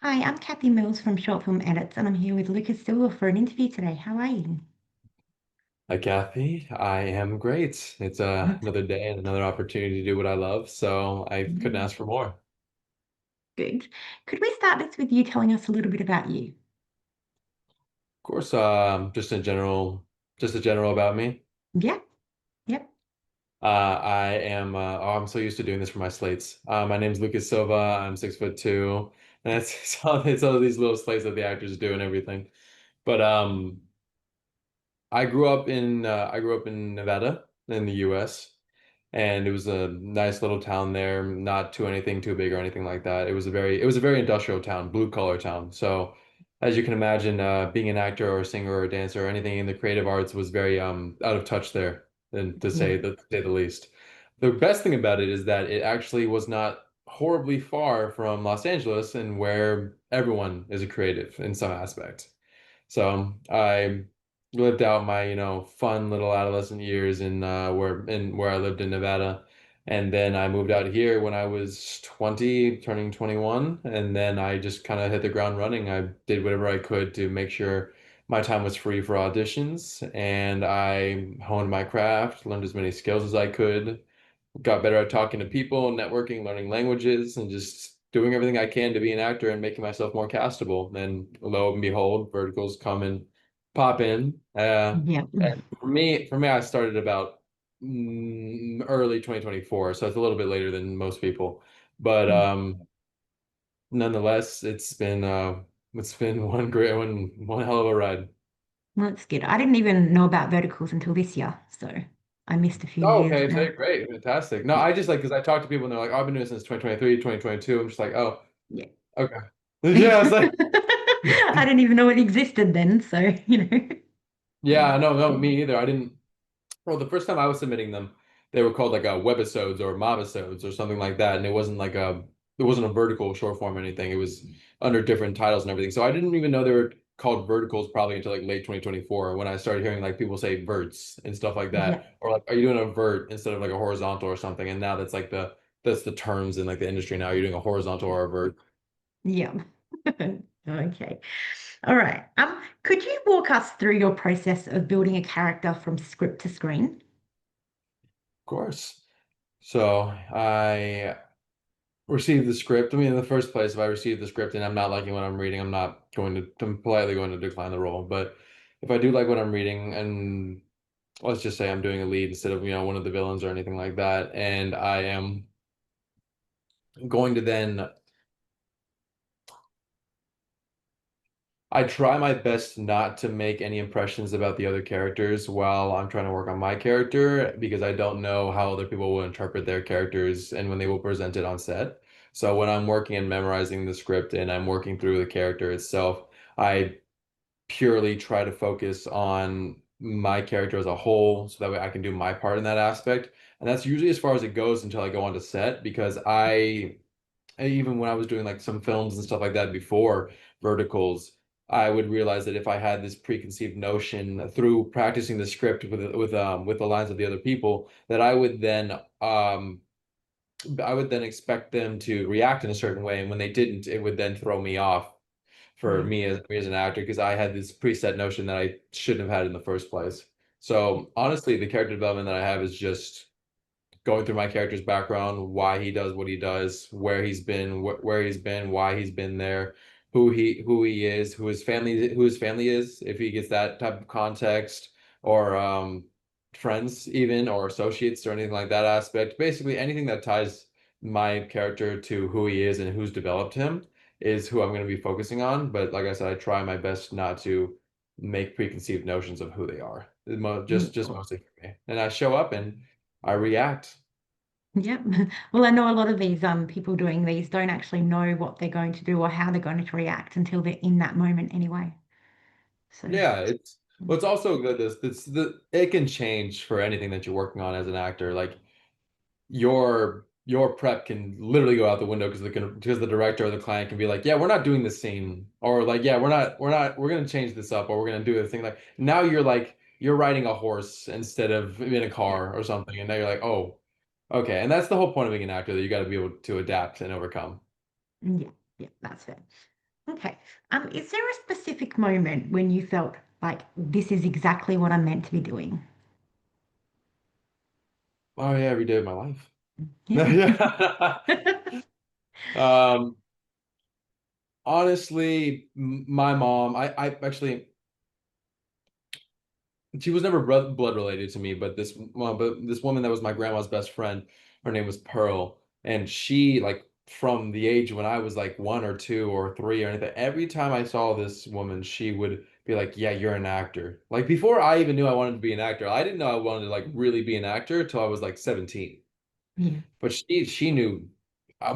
Hi, I'm Kathy Mills from Short Film Edits, and I'm here with Lukas Silva for an interview today. How are you? Hi, Kathy. I am great. It's That's another day and another opportunity to do what I love, so I couldn't mm, ask for more. Of good. Could we start this with you telling us a little bit about you? course, just a general about me. Yeah, yep. I am. I'm so used to doing this for my slates. My name's Lukas Silva. I'm 6'2", and it's all these little slates that the actors do and everything. But I grew up in Nevada in the U.S. and it was a nice little town there, not too anything too big or anything like that. It was a very industrial town, blue collar town. So as you can imagine, being an actor or a singer or a dancer or anything in the creative arts was very out of touch there, and Yeah, to say the least. The best thing about it is that it actually was not horribly far from Los Angeles and where everyone is a creative in some aspect. So I lived out my, fun little adolescent years in where I lived in Nevada. And then I moved out here when I was 20, turning 21, and then I just kind of hit the ground running. I did whatever I could to make sure my time was free for auditions, and I honed my craft, learned as many skills as I could, got better at talking to people, networking, learning languages, and just doing everything I can to be an actor and making myself more castable. And lo and behold, verticals come and pop in. yeah. And for me, I started about early 2024, so it's a little bit later than most people. But Mm. nonetheless, it's been one hell of a ride. Well, that's good. I didn't even know about verticals until this year, so I missed a few Oh, years okay, there. great, fantastic. No, Yeah, I just like because I talk to people and they're like, oh, I've been doing it since 2023, 2022. I'm just like, oh, yeah. okay. Yeah, it's like I didn't even know it existed then, so yeah, no, me either. I didn't. Well, the first time I was submitting them, they were called like a webisodes or mobisodes or something like that, and it wasn't a vertical short form or anything. It was under different titles and everything. So I didn't even know they were called verticals probably until like late 2024 when I started hearing like people say verts and stuff like yeah, that, or like, are you doing a vert instead of like a horizontal or something? And now that's the terms in like the industry now. You're doing a horizontal or a vert. yeah. Okay. All right. Could you walk us through your process of building a character from script to screen? Of course. So I receive the script. I mean, in the first place, if I receive the script and I'm not liking what I'm reading, I'm politely going to decline the role. But if I do like what I'm reading, and let's just say I'm doing a lead instead of, one of the villains or anything like that, and I am going to then, I try my best not to make any impressions about the other characters while I'm trying to work on my character because I don't know how other people will interpret their characters and when they will present it on set. So when I'm working and memorizing the script and I'm working through the character itself, I purely try to focus on my character as a whole so that way I can do my part in that aspect. And that's usually as far as it goes until I go onto set because even when I was doing like some films and stuff like that before verticals, I would realize that if I had this preconceived notion through practicing the script with the lines of the other people, that I would then expect them to react in a certain way, and when they didn't, it would then throw me off for Yeah. me as an actor because I had this preset notion that I shouldn't have had in the first place. So honestly, the character development that I have is just going through my character's background, why he does what he does, where he's been, why he's been there, who he is, who his family is, if he gets that type of context, or friends even, or associates or anything like that aspect. Basically, anything that ties my character to who he is and who's developed him is who I'm going to be focusing on. But like I said, I try my best not to make preconceived notions of who they are. Just Yeah. mostly for me. And I show up and I react. Yeah. Well, I know a lot of these people doing these don't actually know what they're going to do or how they're going to react until they're in that moment anyway. So, Yeah, it's mm, well, it's also good this the it can change for anything that you're working on as an actor. Like your prep can literally go out the window because the director or the client can be like, yeah, we're not doing this scene, or like, yeah, we're gonna change this up, or we're gonna do this thing. Like now you're riding a horse instead of in a yeah, car or something, and now you're like, oh, okay. And that's the whole point of being an actor that you got to be able to adapt and overcome. yeah, yeah, that's fair. Okay. Is there a specific moment when you felt like this is exactly what I'm meant to be doing? Oh yeah, every day of my life. Yeah. Yeah. Um, honestly, my mom, I actually, she was never blood related to me, but this woman that was my grandma's best friend, her name was Pearl, and she like from the age when I was like 1 or 2 or 3 or anything, every time I saw this woman, she would be like, "Yeah, you're an actor." Like before I even knew I wanted to be an actor, I didn't know I wanted to like really be an actor until I was like 17. Yeah. But she knew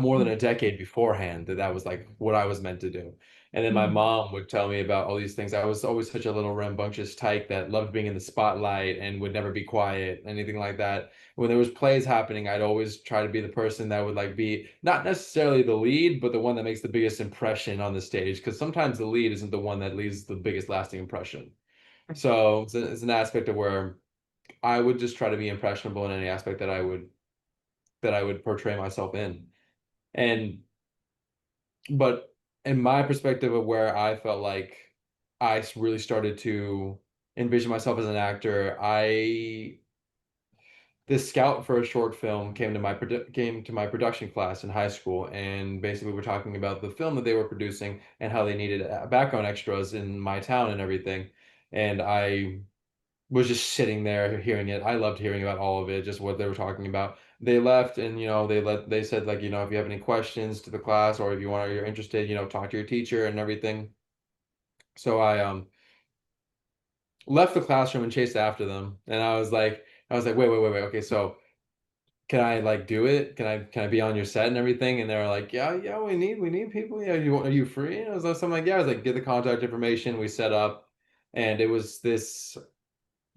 more than a decade beforehand that that was like what I was meant to do. And then my Mm. mom would tell me about all these things. I was always such a little rambunctious tyke that loved being in the spotlight and would never be quiet, anything like that. When there was plays happening, I'd always try to be the person that would like be not necessarily the lead, but the one that makes the biggest impression on the stage. Because sometimes the lead isn't the one that leaves the biggest lasting impression. So it's an aspect of where I would just try to be impressionable in any aspect that I would portray myself in. And but in my perspective of where I felt like really started to envision myself as an actor, I this scout for a short film came to my production class in high school, and basically we're talking about the film that they were producing and how they needed background extras in my town and everything. And I was just sitting there hearing it. I loved hearing about all of it, just what they were talking about. They left and they said like, if you have any questions to the class or if you're interested, talk to your teacher and everything. So I left the classroom and chased after them. And I was like, wait. Okay, so can I like do it? Can I be on your set and everything? And they were like, yeah, we need people. Yeah, are you free? And I was like, something like, yeah. I was like, get the contact information. We set up, and it was this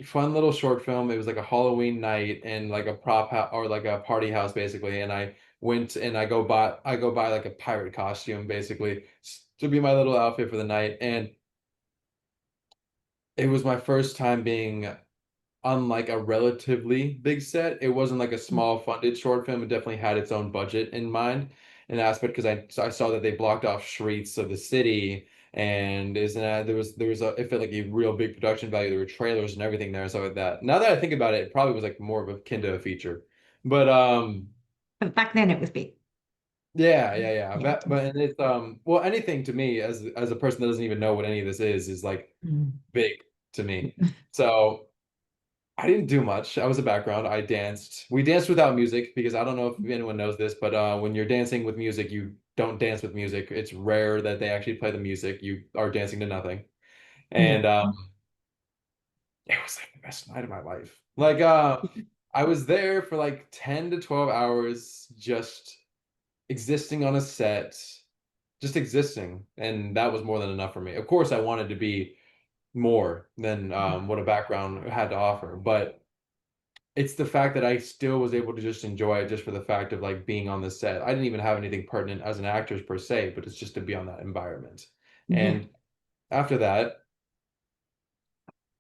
fun little short film. It was like a Halloween night and like a prop house or like a party house basically. And I went and I go buy like a pirate costume basically to be my little outfit for the night. And it was my first time being on like a relatively big set. It wasn't like a small funded short film. It definitely had its own budget in mind, an aspect because I saw that they blocked off streets of the city and isn't that there was a it felt like a real big production value. There were trailers and everything there and stuff like that. Now that I think about it, it probably was like more of a akin to a feature. But But back then it was big. yeah. Yeah. But and it's well anything to me as a person that doesn't even know what any of this is like Mm. big to me. So I didn't do much. I was a background. I danced. We danced without music because I don't know if anyone knows this, but when you're dancing with music, you don't dance with music. It's rare that they actually play the music. You are dancing to nothing. Yeah. And it was like the best night of my life. Like I was there for like 10 to 12 hours just existing on a set, just existing, and that was more than enough for me. Of course, I wanted to be more than what a background had to offer, but it's the fact that I still was able to just enjoy it just for the fact of like being on the set. I didn't even have anything pertinent as an actor per se, but it's just to be on that environment. Yeah. And after that,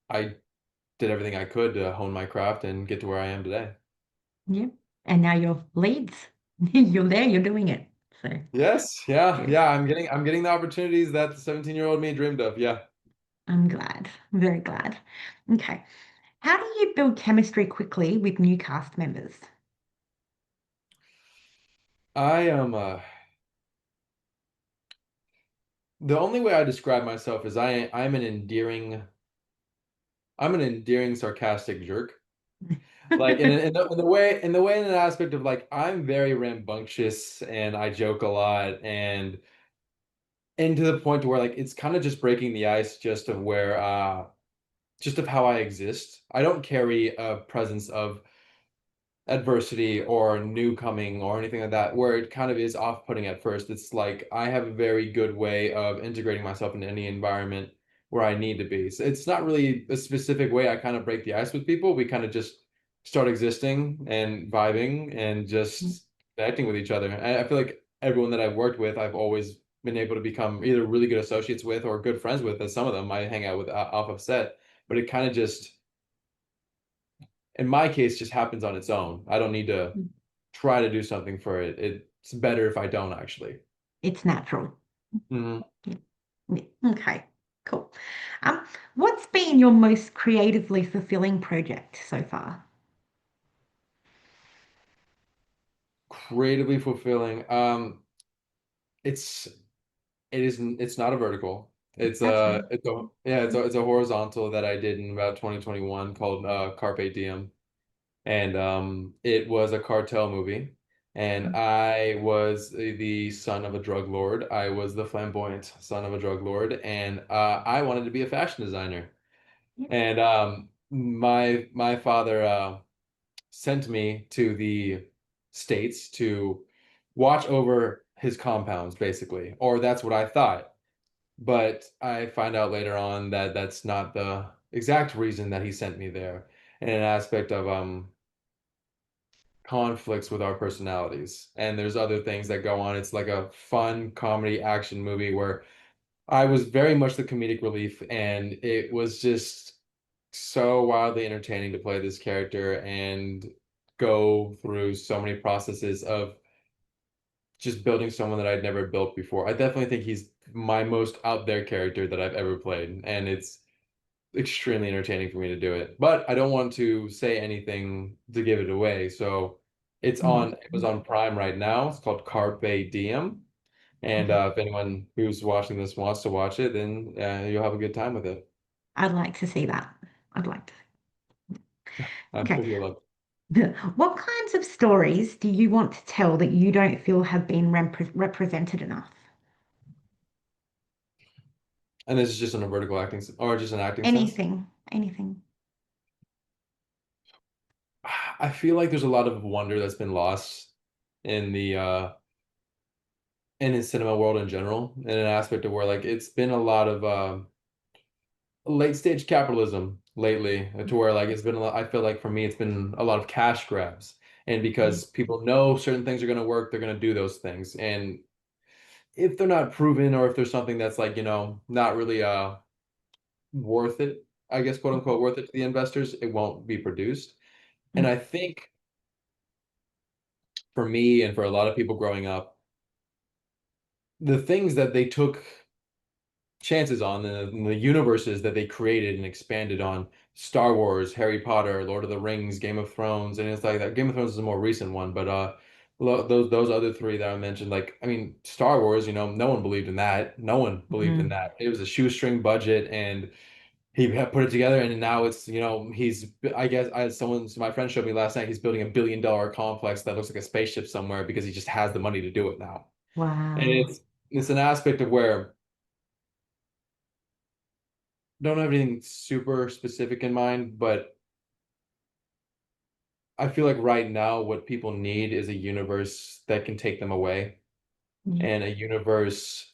I did everything I could to hone my craft and get to where I am today. Yeah. And now you're leads. You're there, you're doing it. So Yes, yeah, yeah, I'm getting the opportunities that the 17-year-old me dreamed of. Yeah. I'm glad. Very glad. Okay. How do you build chemistry quickly with new cast members? I am the only way I describe myself is I'm an endearing sarcastic jerk. Like in the way in an aspect of like I'm very rambunctious and I joke a lot and to the point to where like it's kind of just breaking the ice just of how I exist. I don't carry a presence of adversity or new coming or anything like that, where it kind of is off-putting at first. It's like I have a very good way of integrating myself into any environment where I need to be. So it's not really a specific way I kind of break the ice with people. We kind of just start existing and vibing and just connecting with each other. And I feel like everyone that I've worked with, I've always been able to become either really good associates with or good friends with, as some of them I hang out with off of set. But it kind of just in my case just happens on its own. I don't need to try to do something for it. It's better if I don't actually. It's natural. Mhm. Yeah, okay, cool. Um, what's been your most creatively fulfilling project so far? Creatively fulfilling. It's it's not a vertical. That's fine. It's a horizontal that I did in about 2021 called Carpe Diem. And it was a cartel movie. And I was the son of a drug lord. I was the flamboyant son of a drug lord, and I wanted to be a fashion designer. Yep. And my father sent me to the States to watch over his compounds, basically, or that's what I thought. But I find out later on that that's not the exact reason that he sent me there, and an aspect of conflicts with our personalities. And there's other things that go on. It's like a fun comedy action movie where I was very much the comedic relief, and it was just so wildly entertaining to play this character and go through so many processes of just building someone that I'd never built before. I definitely think he's my most out there character that I've ever played, and it's extremely entertaining for me to do it. But I don't want to say anything to give it away. So it's Yeah. on Amazon Prime right now. It's called Carpe Diem. And Okay. if anyone who's watching this wants to watch it, then you'll have a good time with it. I'd like to see that. I'd like to. I'm Okay. sure you'll love it. What kinds of stories do you want to tell that you don't feel have been represented enough? And this is just in a vertical acting or just an acting sense. Anything, anything. I feel like there's a lot of wonder that's been lost in the cinema world in general, in an aspect of where like it's been a lot of late stage capitalism lately, to where like it's been a lot, I feel like for me it's been a lot of cash grabs. And Yeah. because people know certain things are going to work, they're going to do those things. And if they're not proven, or if there's something that's like, not really worth it, I guess, quote unquote, worth it to the investors, it won't be produced. And Mm, I think for me and for a lot of people growing up, the things that they took chances on the universes that they created and expanded on, Star Wars, Harry Potter, Lord of the Rings, Game of Thrones, and it's like that. Game of Thrones is a more recent one, but those other three that I mentioned, like, I mean, Star Wars, no one believed in that. No one believed in mm, that. It was a shoestring budget, and he had put it together, and now it's, he's, I guess, my friend showed me last night, he's building $1 billion complex that looks like a spaceship somewhere because he just has the money to do it now. And wow. it's an aspect of where don't have anything super specific in mind, but I feel like right now what people need is a universe that can take them away, Yeah. and a universe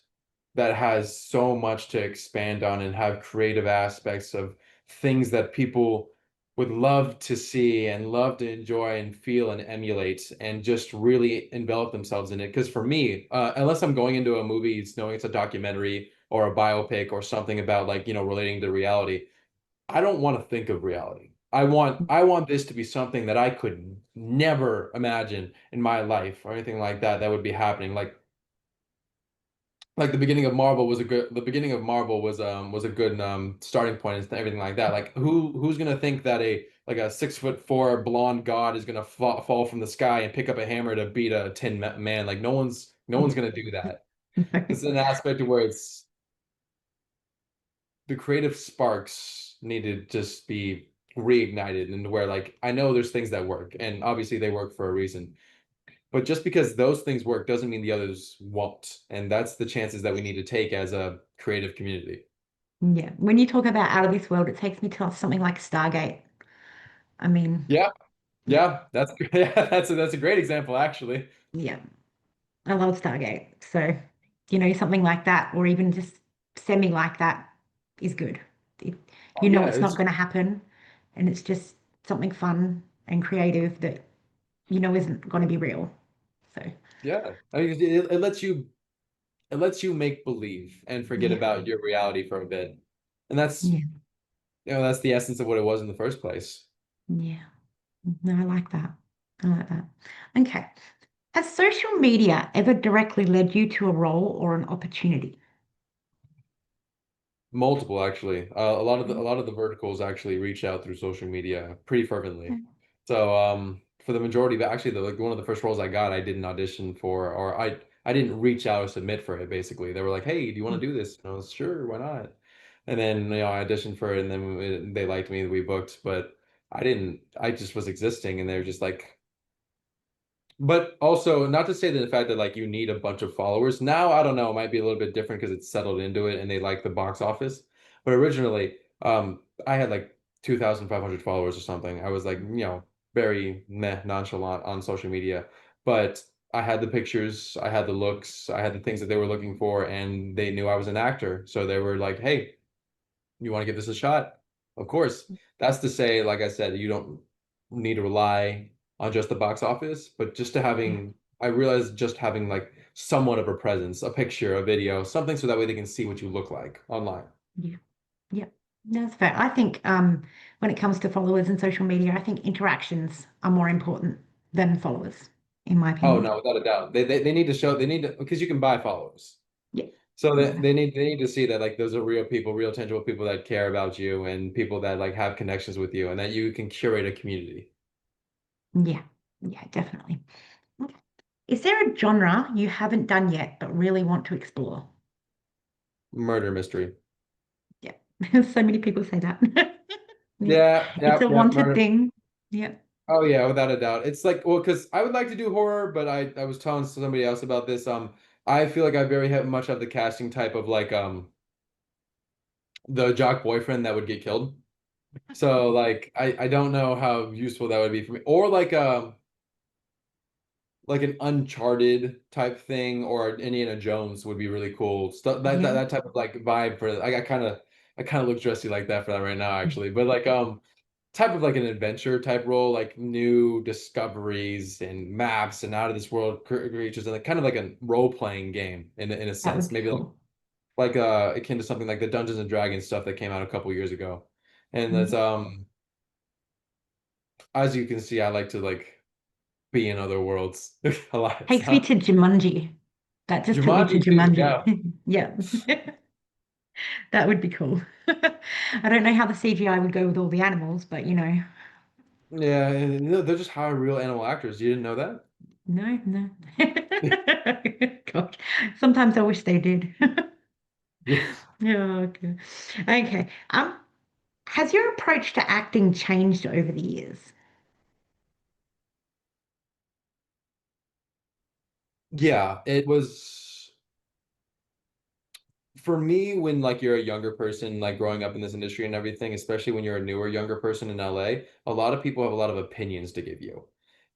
that has so much to expand on and have creative aspects of things that people would love to see and love to enjoy and feel and emulate and just really envelop themselves in it. Because for me, unless I'm going into a movie knowing it's a documentary or a biopic or something about like, relating to reality, I don't want to think of reality. I want this to be something that I could never imagine in my life or anything like that that would be happening. Like the beginning of Marvel was a good starting point and everything like that. Like who's gonna think that a 6'4" blonde god is gonna fall from the sky and pick up a hammer to beat a man? Like no one's gonna do that. It's an aspect of where it's the creative sparks need to just be reignited, and where like I know there's things that work, and obviously they work for a reason. But just because those things work doesn't mean the others won't. And that's the chances that we need to take as a creative community. Yeah. When you talk about out of this world, it takes me to something like Stargate. I mean, Yeah, yeah, yeah, that's yeah, that's a great example actually. yeah. I love Stargate. So, something like that, or even just semi like that is good. It, Oh yeah, it's not it's going to happen, and it's just something fun and creative that isn't going to be real. So, yeah. I mean, it lets you make believe and forget yeah, about your reality for a bit. And that's yeah, that's the essence of what it was in the first place. yeah. No, I like that. I like that. Okay. Has social media ever directly led you to a role or an opportunity? Multiple actually. A Mm. lot of the verticals actually reach out through social media pretty fervently. Yeah. So for the majority, but actually the like one of the first roles I got, I didn't audition for, or I didn't reach out or submit for it. Basically, they were like, "Hey, do you want to do this?" And I was sure, why not? And then I auditioned for it, and then they liked me, we booked, but I didn't. I just was existing, and they were just like, but also, not to say that the fact that like you need a bunch of followers. Now, I don't know, it might be a little bit different because it's settled into it and they like the box office. But originally, I had like 2,500 followers or something. I was like, very meh nonchalant on social media. But I had the pictures, I had the looks, I had the things that they were looking for, and they knew I was an actor. So they were like, "Hey, you want to give this a shot?" Of course. That's to say, like I said, you don't need to rely on just the box office, but just to Yeah. having, I realized just having like somewhat of a presence, a picture, a video, something so that way they can see what you look like online. Yeah. Yeah. That's fair. I think when it comes to followers and social media, I think interactions are more important than followers, in my Oh opinion. no, without a doubt. They need to show, they need to, because you can buy followers. Yeah. So that Yeah. they need to see that like those are real people, real tangible people that care about you and people that like have connections with you and that you can curate a community. Yeah. Yeah, definitely. Okay. Is there a genre you haven't done yet but really want to explore? Murder mystery. Yeah. So many people say that. Yeah. Yeah, It's yeah, a yeah, wanted murder. thing. Yeah. Oh yeah, without a doubt. It's like, well, because I would like to do horror, but I was telling somebody else about this. I feel like I very much have the casting type of like the jock boyfriend that would get killed. So like I don't know how useful that would be for me. Or like an Uncharted type thing or an Indiana Jones would be really cool. Stuff Yeah. that type of like vibe for I kind of look dressy like that for that right now actually. But like type of like an adventure type role, like new discoveries and maps and out of this world creatures, and like kind of like a role playing game in a That would sense, be maybe cool. like akin to something like the Dungeons and Dragons stuff that came out a couple years ago. And that's Yeah. as you can see, I like to like be in other world a lot. Takes me So to Jumanji. That just took me to Jumanji too, Jumanji. yeah, Yeah. That would be cool. I don't know how the CGI would go with all the animals, but yeah. And, they're just hire real animal actors. You didn't know that? no, no. Gosh, sometimes I wish they did. Yeah. Yeah, okay. Okay. Has your approach to acting changed over the years? Yeah, it was. For me, when like you're a younger person, like growing up in this industry and everything, especially when you're a newer, younger person in LA, a lot of people have a lot of opinions to give you Yeah.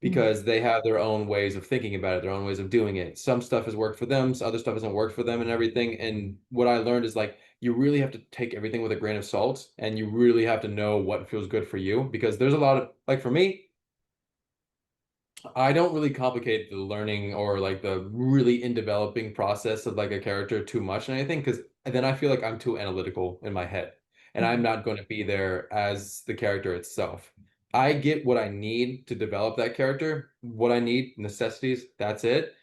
because they have their own ways of thinking about it, their own ways of doing it. Some stuff has worked for them, other stuff hasn't worked for them and everything. And what I learned is like you really have to take everything with a grain of salt and you really have to know what feels good for you because there's a lot of like for me, I don't really complicate the learning or like the really in developing process of like a character too much and anything because then I feel like I'm too analytical in my head and I'm Yeah. not going to be there as the character itself. I get what I need to develop that character, what I need, necessities, that's it.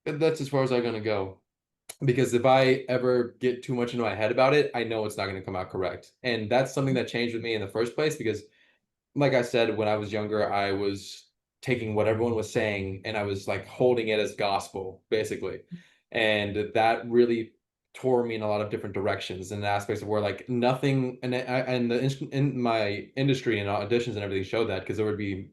And that's as far as I'm going to go. Because if I ever get too much into my head about it, I know it's not going to come out correct. And that's something that changed with me in the first place because like I said, when I was younger, I was taking what everyone was saying and I was like holding it as gospel, basically. And that really tore me in a lot of different directions and aspects of where like nothing and in my industry and auditions and everything showed that because there would be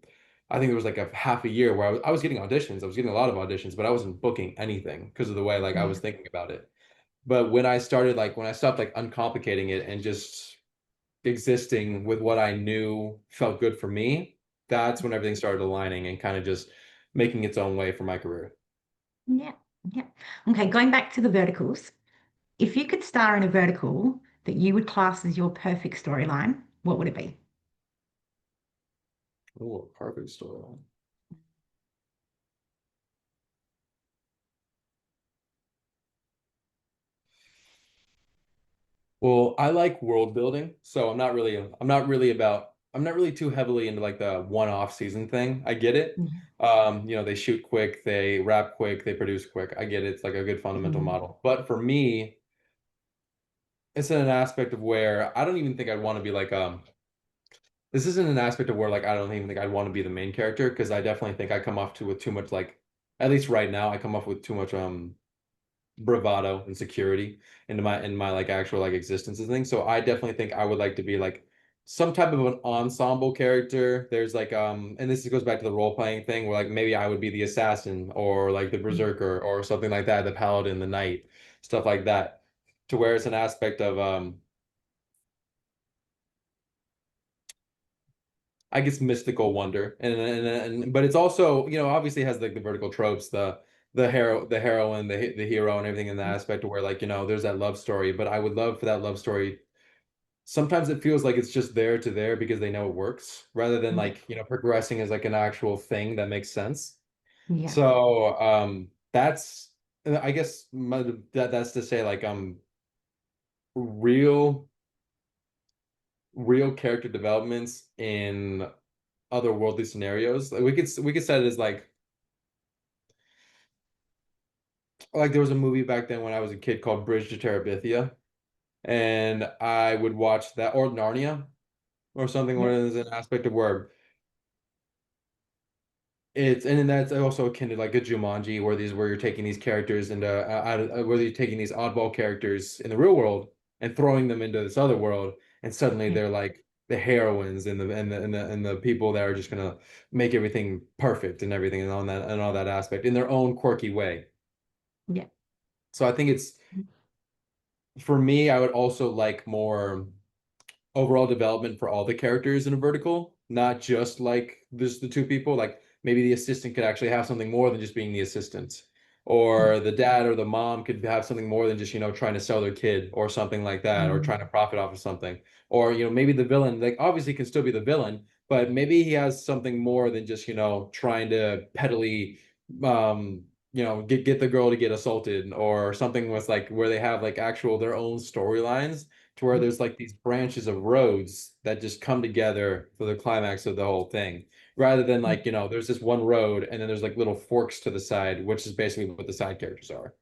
I think there was like a half a year where I was getting auditions. I was getting a lot of auditions, but I wasn't booking anything because of the way like I was Yeah. thinking about it. But when I started like when I stopped like uncomplicating it and just existing with what I knew felt good for me, that's when everything started aligning and kind of just making its own way for my career. Yeah. Yeah. Okay, going back to the verticals. If you could star in a vertical that you would class as your perfect storyline, what would it be? Oh, a perfect storyline. Well, I like world building, so I'm not really too heavily into like the one-off season thing. I get it. Yeah. They shoot quick, they wrap quick, they produce quick. I get it. It's like a good fundamental Mm. model. But for me, it's in an aspect of where I don't even think I'd want to be like this isn't an aspect of where like I don't even think I'd want to be the main character because I definitely think I come off to with too much like at least right now I come off with too much bravado and security into my like actual like existence and things. So I definitely think I would like to be like some type of an ensemble character. There's like and this goes back to the role playing thing where like maybe I would be the assassin or like the Yeah, berserker or something like that, the paladin, the knight, stuff like that. To where it's an aspect of I guess mystical wonder and but it's also obviously has like the vertical tropes the heroine the hero and everything in that aspect where like there's that love story but I would love for that love story sometimes it feels like it's just there to there because they know it works rather than yeah, like progressing as like an actual thing that makes sense yeah, so that's I guess that's to say like real real character developments in otherworldly scenarios. Like we could set it as like there was a movie back then when I was a kid called Bridge to Terabithia, and I would watch that or Narnia or something yeah, where there's an aspect of where it's and then that's also akin to like a Jumanji where you're taking these characters into where you're taking these oddball characters in the real world and throwing them into this other world, and suddenly yeah, they're like the heroines and the people that are just gonna make everything perfect and everything and all that aspect in their own quirky way. yeah, So I think it's for me, I would also like more overall development for all the characters in a vertical, not just like just the two people. Like maybe the assistant could actually have something more than just being the assistant, yeah, or the dad or the mom could have something more than just trying to sell their kid or something like that, or trying to mm, profit off of something, or maybe the villain like obviously can still be the villain, but maybe he has something more than just trying to pettily get the girl to get assaulted or something with like where they have like actual their own storylines to where yeah, there's like these branches of roads that just come together for the climax of the whole thing. Rather than yeah, like, there's this one road and then there's like little forks to the side, which is basically what the side characters are.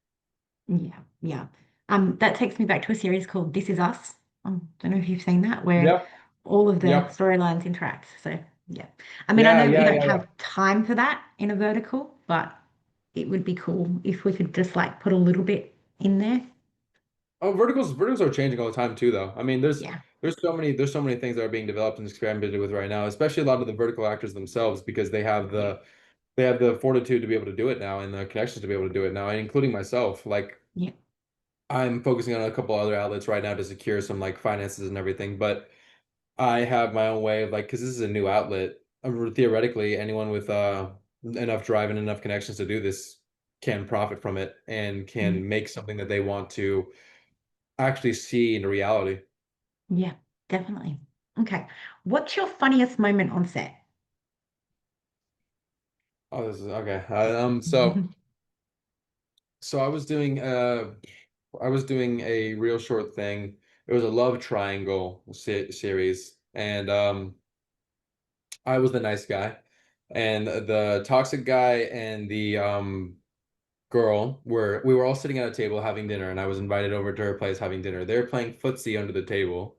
yeah, yeah. That takes me back to a series called This Is Us. Don't know if you've seen that, where Yep. all of the Yep. storylines interact. So yeah. I mean, I Yeah, know we yeah, don't yeah, yeah. have time for that in a vertical, but it would be cool if we could just like put a little bit in there. Oh, verticals are changing all the time too, though. I mean, Yeah, there's so many things that are being developed and experimented with right now, especially a lot of the vertical actors themselves, because yeah, they have the fortitude to be able to do it now and the connections to be able to do it now, and including myself. Like yeah, I'm focusing on a couple other outlets right now to secure some like finances and everything, but I have my own way of like, because this is a new outlet. Theoretically, anyone with enough drive and enough connections to do this can profit from it and yeah, can make something that they want to actually see in reality. yeah, definitely. Okay. What's your funniest moment on set? Oh, this is okay. So I was doing a real short thing. It was a love triangle series, and I was the nice guy, and the toxic guy and the girl we were all sitting at a table having dinner, and I was invited over to her place having dinner. They're playing footsie under the table,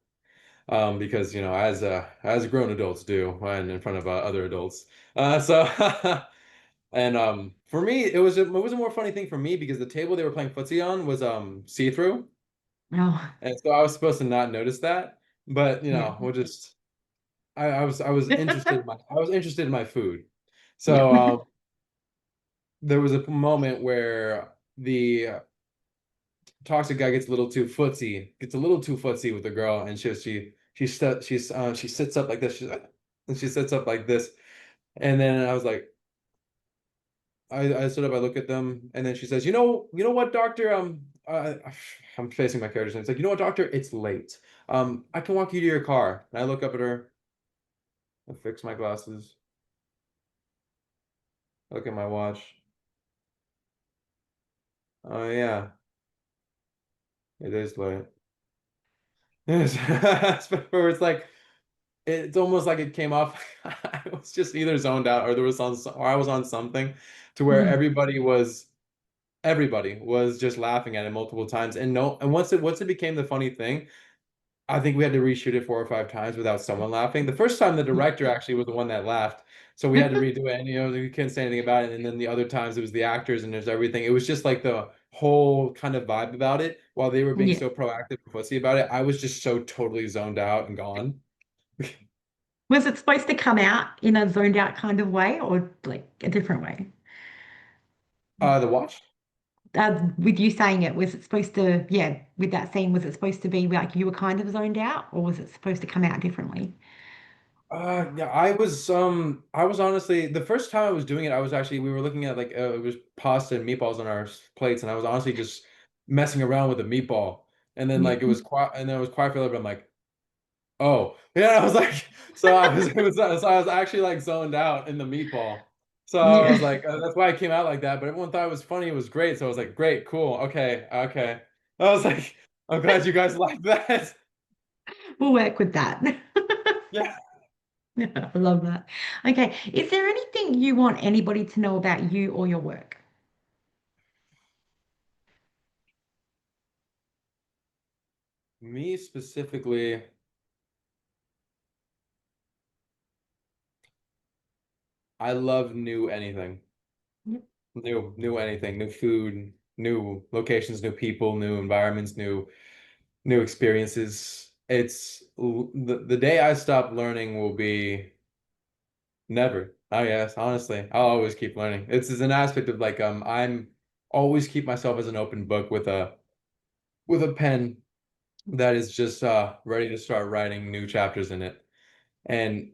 because as grown adults do, and in front of other adults. So and for me, it was a more funny thing for me because the table they were playing footsie on was see-through, Oh, and so I was supposed to not notice that, but yeah. we'll just I was interested in I was interested in my food. Yeah. So there was a moment where the toxic guy gets a little too footsie with the girl, and she sits up like this, and she sits up like this, and then I was like, I stood up, I look at them, and then she says, you know what, doctor, I'm facing my characters, and it's like, you know what, doctor, it's late. I can walk you to your car, and I look up at her, I fix my glasses, look at my watch. Oh yeah, it is late. Where it's like it's almost like it came off. I was just either zoned out or there was on or I was on something to where Mm, everybody was just laughing at it multiple times. And no, and once it became the funny thing, I think we had to reshoot it 4 or 5 times without someone laughing. The first time the Yeah. director actually was the one that laughed. So we had to redo it and we couldn't say anything about it. And then the other times it was the actors and there's everything. It was just like the whole kind of vibe about it while they were being Yeah. so proactive and fussy about it. I was just so totally zoned out and gone. Was it supposed to come out in a zoned out kind of way or like a different way? The watch. With you saying it, was it supposed to, yeah, with that scene, was it supposed to be like you were kind of zoned out, or was it supposed to come out differently? Yeah, I was honestly the first time I was doing it, I was actually we were looking at like it was pasta and meatballs on our plates, and I was honestly just messing around with the meatball, and then Yeah. like it was quiet, and then it was quiet for a little bit. I'm like, oh, yeah, I was like, so I was, it was, so I was actually like zoned out in the meatball. So I Yeah. was like, that's why it came out like that. But everyone thought it was funny. It was great. So I was like, great, cool, okay, okay. I was like, I'm glad you guys like that. We'll work with that. Yeah. I love that. Okay. Is there anything you want anybody to know about you or your work? Me specifically, I love new anything. Yep. New anything, new food, new locations, new people, new environments, new experiences. The day I stop learning will be never. Oh yes, honestly, I'll always keep learning. It's an aspect of like I'm always keep myself as an open book with a pen that is just ready to start writing new chapters in it. And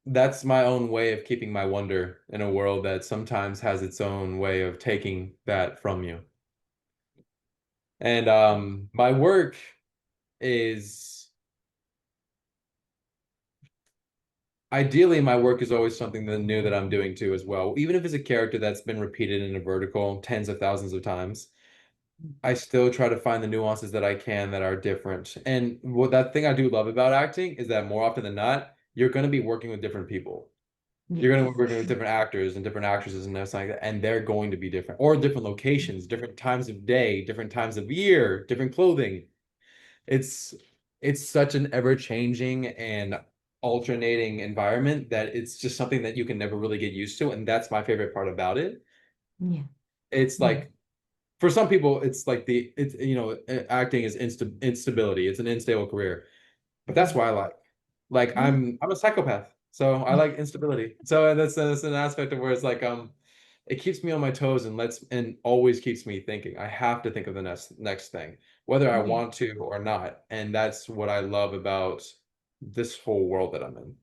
that's my own way of keeping my wonder in a world that sometimes has its own way of taking that from you. And my work is ideally my work is always something that new that I'm doing too as well. Even if it's a character that's been repeated in a vertical tens of thousands of times, I still try to find the nuances that I can that are different. And what that thing I do love about acting is that more often than not, you're going to be working with different people. You're going to be Yes. working with different actors and different actresses and everything like that, and they're going to be different, or different locations, different times of day, different times of year, different clothing. It's it's such an ever-changing and alternating environment that it's just something that you can never really get used to, and that's my favorite part about it. Yeah. It's Yeah. like for some people, it's like it's acting is instability. It's an unstable career, but that's Yeah. why I like Yeah. I'm a psychopath, so I like instability. So that's an aspect of where it's like it keeps me on my toes and lets and always keeps me thinking. I have to think of the next thing, whether I Yeah. want to or not. And that's what I love about this whole world that I'm in.